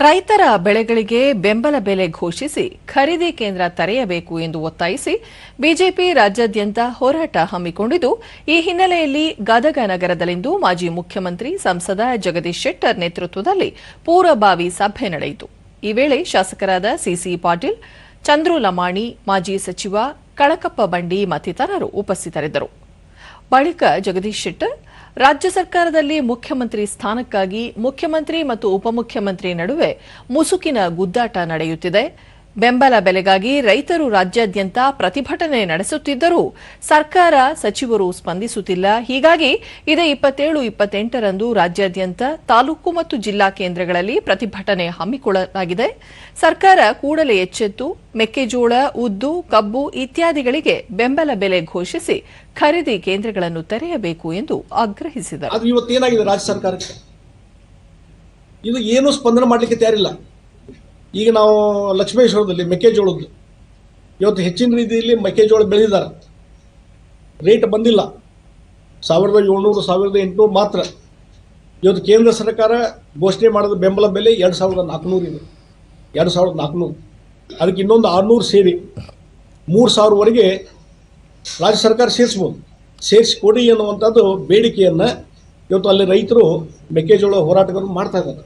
ರೈತರ ಬೆಳೆಗಳಿಗೆ ಬೆಂಬಲ ಬೆಲೆ ಘೋಷಿಸಿ ಖರೀದಿ ಕೇಂದ್ರ ತೆರೆಯಬೇಕು ಎಂದು ಒತ್ತಾಯಿಸಿ ಬಿಜೆಪಿ ರಾಜ್ಯಾದ್ಯಂತ ಹೋರಾಟ ಹಮ್ಮಿಕೊಂಡಿದ್ದು, ಈ ಹಿನ್ನೆಲೆಯಲ್ಲಿ ಗದಗ ನಗರದಲ್ಲಿಂದು ಮಾಜಿ ಮುಖ್ಯಮಂತ್ರಿ ಸಂಸದ ಜಗದೀಶ್ ಶೆಟ್ಟರ್ ನೇತೃತ್ವದಲ್ಲಿ ಪೂರಭಾವಿ ಸಭೆ ನಡೆಯಿತು. ಈ ವೇಳೆ ಶಾಸಕರಾದ ಸಿಸಿ ಪಾಟೀಲ್, ಚಂದ್ರು ಲಮಾಣಿ, ಮಾಜಿ ಸಚಿವ ಕಳಕಪ್ಪ ಬಂಡಿ ಮತ್ತಿತರರು ಉಪಸ್ಥಿತರಿದ್ದರು. ಬಳಿಕ ಜಗದೀಶ್ ಶೆಟ್ಟರ್, ರಾಜ್ಯ ಸರ್ಕಾರದಲ್ಲಿ ಮುಖ್ಯಮಂತ್ರಿ ಸ್ಥಾನಕ್ಕಾಗಿ ಮುಖ್ಯಮಂತ್ರಿ ಮತ್ತು ಉಪಮುಖ್ಯಮಂತ್ರಿ ನಡುವೆ ಮುಸುಕಿನ ಗುದ್ದಾಟ ನಡೆಯುತ್ತಿದೆ. ಬೆಂಬಲ ಬೆಲೆಗಾಗಿ ರೈತರು ರಾಜ್ಯಾದ್ಯಂತ ಪ್ರತಿಭಟನೆ ನಡೆಸುತ್ತಿದ್ದರೂ ಸರ್ಕಾರ, ಸಚಿವರು ಸ್ಪಂದಿಸುತ್ತಿಲ್ಲ. ಹೀಗಾಗಿ ಇದೇ 27-28ರಂದು ರಾಜ್ಯಾದ್ಯಂತ ತಾಲೂಕು ಮತ್ತು ಜಿಲ್ಲಾ ಕೇಂದ್ರಗಳಲ್ಲಿ ಪ್ರತಿಭಟನೆ ಹಮ್ಮಿಕೊಳ್ಳಲಾಗಿದೆ. ಸರ್ಕಾರ ಕೂಡಲೇ ಎಚ್ಚೆತ್ತು ಮೆಕ್ಕೆಜೋಳ, ಉದ್ದು, ಕಬ್ಬು ಇತ್ಯಾದಿಗಳಿಗೆ ಬೆಂಬಲ ಬೆಲೆ ಘೋಷಿಸಿ ಖರೀದಿ ಕೇಂದ್ರಗಳನ್ನು ತೆರೆಯಬೇಕು ಎಂದು ಆಗ್ರಹಿಸಿದರು. ಅದು ಇವತ್ತೇನಾಗಿದೆ, ರಾಜ್ಯ ಸರ್ಕಾರಕ್ಕೆ ಇದು ಏನು ಸ್ಪಂದನೆ ಮಾಡಲಿಕ್ಕೆ ತಯಾರಿಲ್ಲ. ಈಗ ನಾವು ಲಕ್ಷ್ಮೇಶ್ವರದಲ್ಲಿ ಮೆಕ್ಕೆಜೋಳದ್ದು ಇವತ್ತು ಹೆಚ್ಚಿನ ರೀತಿಯಲ್ಲಿ ಮೆಕ್ಕೆಜೋಳ ಬೆಳೆದಿದ್ದಾರೆ, ರೇಟ್ ಬಂದಿಲ್ಲ. 1700, 1800 ಮಾತ್ರ. ಇವತ್ತು ಕೇಂದ್ರ ಸರ್ಕಾರ ಘೋಷಣೆ ಮಾಡಿದ ಬೆಂಬಲ ಬೆಲೆ 2400 ಇದೆ. 2400, ಅದಕ್ಕೆ ಇನ್ನೊಂದು 600 ಸೇರಿ 3000ವರೆಗೆ ರಾಜ್ಯ ಸರ್ಕಾರ ಸೇರಿಸ್ಬೋದು. ಸೇರಿಸಿ ಕೊಡಿ ಅನ್ನುವಂಥದ್ದು ಬೇಡಿಕೆಯನ್ನು ಇವತ್ತು ಅಲ್ಲಿ ರೈತರು ಮೆಕ್ಕೆಜೋಳ ಹೋರಾಟಗಾರರು ಮಾಡ್ತಾ ಇದ್ದಾರೆ.